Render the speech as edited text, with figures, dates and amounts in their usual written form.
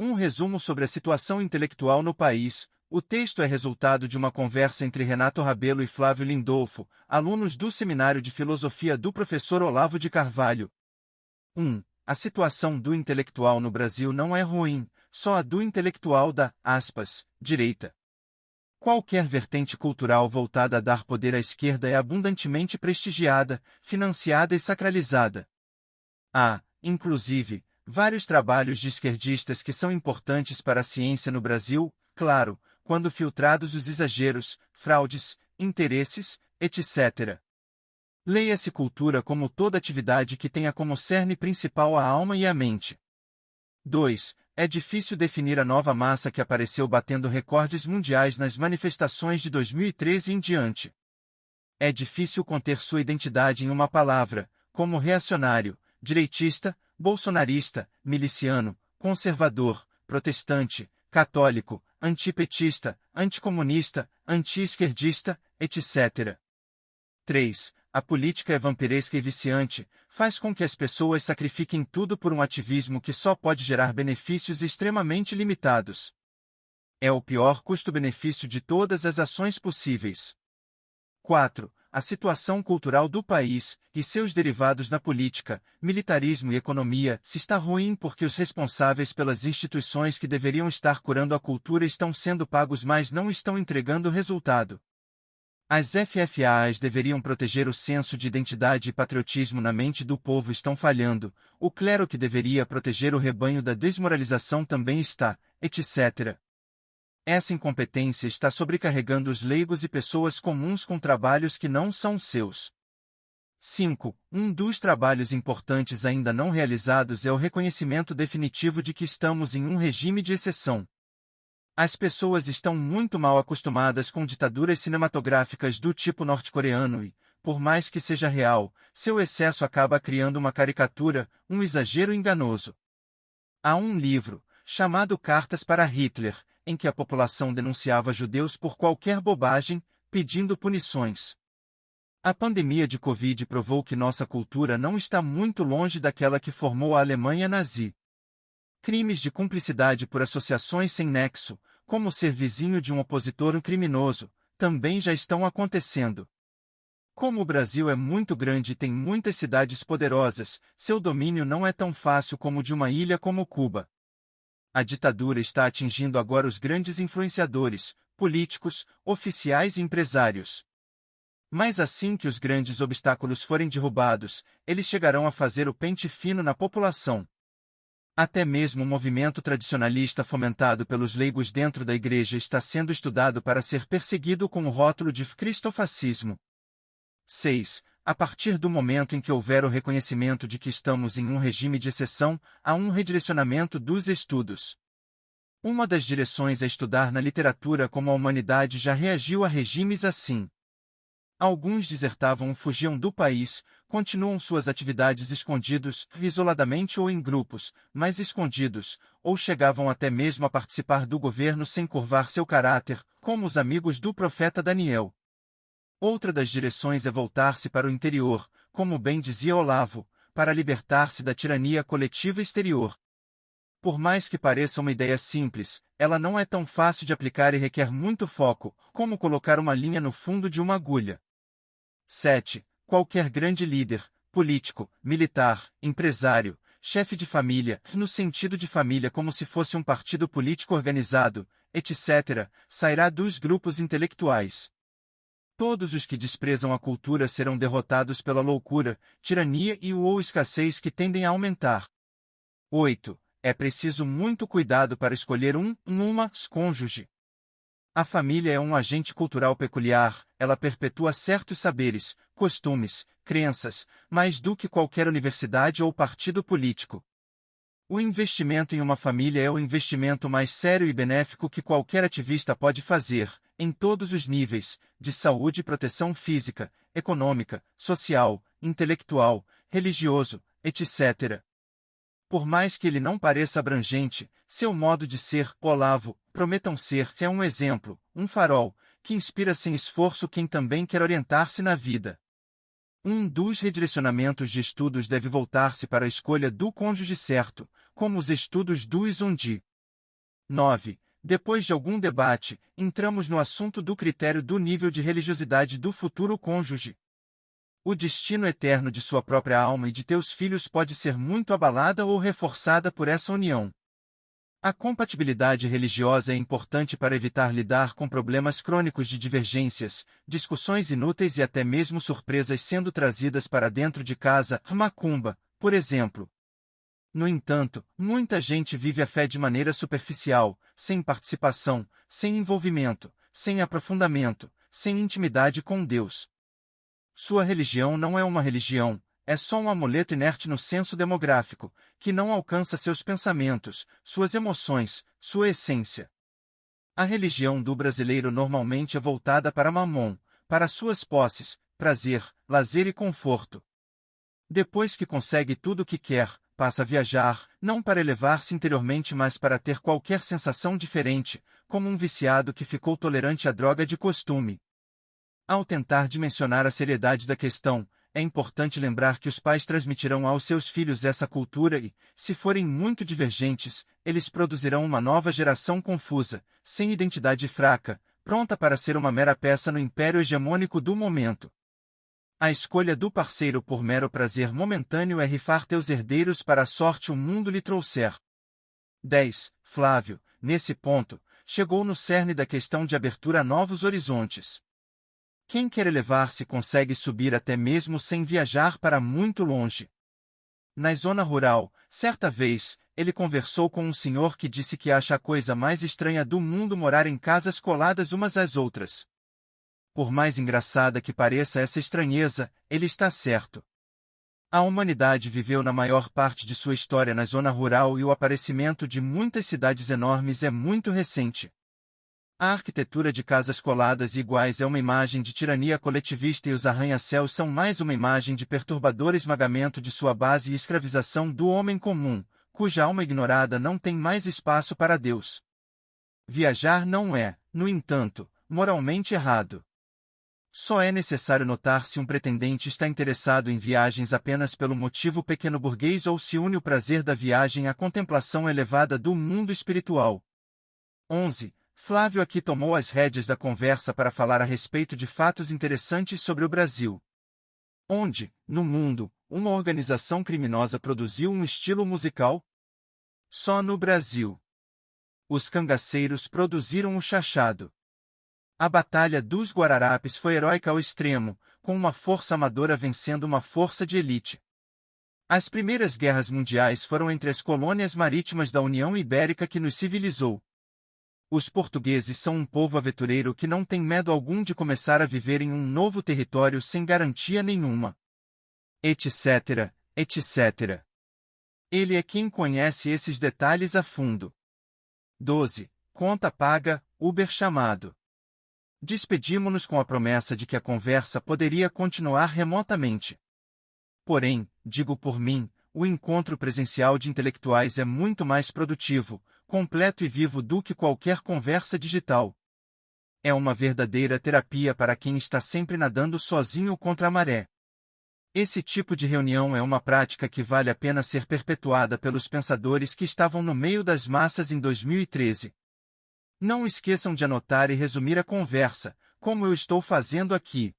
Um resumo sobre a situação intelectual no país. O texto é resultado de uma conversa entre Renato Rabelo e Flávio Lindolfo, alunos do Seminário de Filosofia do professor Olavo de Carvalho. 1. A situação do intelectual no Brasil não é ruim, só a do intelectual da, aspas, direita. Qualquer vertente cultural voltada a dar poder à esquerda é abundantemente prestigiada, financiada e sacralizada. Há, inclusive, vários trabalhos de esquerdistas que são importantes para a ciência no Brasil, claro, quando filtrados os exageros, fraudes, interesses, etc. Leia-se cultura como toda atividade que tenha como cerne principal a alma e a mente. 2. É difícil definir a nova massa que apareceu batendo recordes mundiais nas manifestações de 2013 em diante. É difícil conter sua identidade em uma palavra, como reacionário, direitista, bolsonarista, miliciano, conservador, protestante, católico, antipetista, anticomunista, anti-esquerdista, etc. 3. A política é vampiresca e viciante, faz com que as pessoas sacrifiquem tudo por um ativismo que só pode gerar benefícios extremamente limitados. É o pior custo-benefício de todas as ações possíveis. 4. A situação cultural do país, e seus derivados na política, militarismo e economia, se está ruim porque os responsáveis pelas instituições que deveriam estar curando a cultura estão sendo pagos mas não estão entregando resultado. As FFAs deveriam proteger o senso de identidade e patriotismo na mente do povo estão falhando, o clero que deveria proteger o rebanho da desmoralização também está, etc. Essa incompetência está sobrecarregando os leigos e pessoas comuns com trabalhos que não são seus. 5. Um dos trabalhos importantes ainda não realizados é o reconhecimento definitivo de que estamos em um regime de exceção. As pessoas estão muito mal acostumadas com ditaduras cinematográficas do tipo norte-coreano e, por mais que seja real, seu excesso acaba criando uma caricatura, um exagero enganoso. Há um livro, chamado Cartas para Hitler, em que a população denunciava judeus por qualquer bobagem, pedindo punições. A pandemia de Covid provou que nossa cultura não está muito longe daquela que formou a Alemanha nazi. Crimes de cumplicidade por associações sem nexo, como ser vizinho de um opositor criminoso, também já estão acontecendo. Como o Brasil é muito grande e tem muitas cidades poderosas, seu domínio não é tão fácil como o de uma ilha como Cuba. A ditadura está atingindo agora os grandes influenciadores, políticos, oficiais e empresários. Mas assim que os grandes obstáculos forem derrubados, eles chegarão a fazer o pente fino na população. Até mesmo o movimento tradicionalista fomentado pelos leigos dentro da igreja está sendo estudado para ser perseguido com o rótulo de cristofascismo. 6. A partir do momento em que houver o reconhecimento de que estamos em um regime de exceção, há um redirecionamento dos estudos. Uma das direções é estudar na literatura como a humanidade já reagiu a regimes assim. Alguns desertavam ou fugiam do país, continuam suas atividades escondidos, isoladamente ou em grupos, mas escondidos, ou chegavam até mesmo a participar do governo sem curvar seu caráter, como os amigos do profeta Daniel. Outra das direções é voltar-se para o interior, como bem dizia Olavo, para libertar-se da tirania coletiva exterior. Por mais que pareça uma ideia simples, ela não é tão fácil de aplicar e requer muito foco, como colocar uma linha no fundo de uma agulha. 7. Qualquer grande líder, político, militar, empresário, chefe de família, no sentido de família como se fosse um partido político organizado, etc., sairá dos grupos intelectuais. Todos os que desprezam a cultura serão derrotados pela loucura, tirania e ou escassez que tendem a aumentar. 8. É preciso muito cuidado para escolher uma cônjuge. A família é um agente cultural peculiar, ela perpetua certos saberes, costumes, crenças, mais do que qualquer universidade ou partido político. O investimento em uma família é o investimento mais sério e benéfico que qualquer ativista pode fazer, em todos os níveis, de saúde e proteção física, econômica, social, intelectual, religioso, etc. Por mais que ele não pareça abrangente, seu modo de ser, Olavo, prometam ser, é um exemplo, um farol, que inspira sem esforço quem também quer orientar-se na vida. Um dos redirecionamentos de estudos deve voltar-se para a escolha do cônjuge certo, como os estudos do Izundi. 9. Depois de algum debate, entramos no assunto do critério do nível de religiosidade do futuro cônjuge. O destino eterno de sua própria alma e de teus filhos pode ser muito abalada ou reforçada por essa união. A compatibilidade religiosa é importante para evitar lidar com problemas crônicos de divergências, discussões inúteis e até mesmo surpresas sendo trazidas para dentro de casa, macumba, por exemplo. No entanto, muita gente vive a fé de maneira superficial, sem participação, sem envolvimento, sem aprofundamento, sem intimidade com Deus. Sua religião não é uma religião, é só um amuleto inerte no censo demográfico, que não alcança seus pensamentos, suas emoções, sua essência. A religião do brasileiro normalmente é voltada para Mamon, para suas posses, prazer, lazer e conforto. Depois que consegue tudo o que quer, passa a viajar, não para elevar-se interiormente mas para ter qualquer sensação diferente, como um viciado que ficou tolerante à droga de costume. Ao tentar dimensionar a seriedade da questão, é importante lembrar que os pais transmitirão aos seus filhos essa cultura e, se forem muito divergentes, eles produzirão uma nova geração confusa, sem identidade fraca, pronta para ser uma mera peça no império hegemônico do momento. A escolha do parceiro por mero prazer momentâneo é rifar teus herdeiros para a sorte o mundo lhe trouxer. 10. Flávio, nesse ponto, chegou no cerne da questão de abertura a novos horizontes. Quem quer elevar-se consegue subir até mesmo sem viajar para muito longe. Na zona rural, certa vez, ele conversou com um senhor que disse que acha a coisa mais estranha do mundo morar em casas coladas umas às outras. Por mais engraçada que pareça essa estranheza, ele está certo. A humanidade viveu na maior parte de sua história na zona rural e o aparecimento de muitas cidades enormes é muito recente. A arquitetura de casas coladas e iguais é uma imagem de tirania coletivista e os arranha-céus são mais uma imagem de perturbador esmagamento de sua base e escravização do homem comum, cuja alma ignorada não tem mais espaço para Deus. Viajar não é, no entanto, moralmente errado. Só é necessário notar se um pretendente está interessado em viagens apenas pelo motivo pequeno-burguês ou se une o prazer da viagem à contemplação elevada do mundo espiritual. 11. Flávio aqui tomou as rédeas da conversa para falar a respeito de fatos interessantes sobre o Brasil. Onde, no mundo, uma organização criminosa produziu um estilo musical? Só no Brasil. Os cangaceiros produziram o chachado. A Batalha dos Guararapes foi heróica ao extremo, com uma força amadora vencendo uma força de elite. As primeiras guerras mundiais foram entre as colônias marítimas da União Ibérica que nos civilizou. Os portugueses são um povo aventureiro que não tem medo algum de começar a viver em um novo território sem garantia nenhuma. Etc, etc. Ele é quem conhece esses detalhes a fundo. 12. Conta paga, Uber chamado. Despedimo-nos com a promessa de que a conversa poderia continuar remotamente. Porém, digo por mim, o encontro presencial de intelectuais é muito mais produtivo, completo e vivo do que qualquer conversa digital. É uma verdadeira terapia para quem está sempre nadando sozinho contra a maré. Esse tipo de reunião é uma prática que vale a pena ser perpetuada pelos pensadores que estavam no meio das massas em 2013. Não esqueçam de anotar e resumir a conversa, como eu estou fazendo aqui.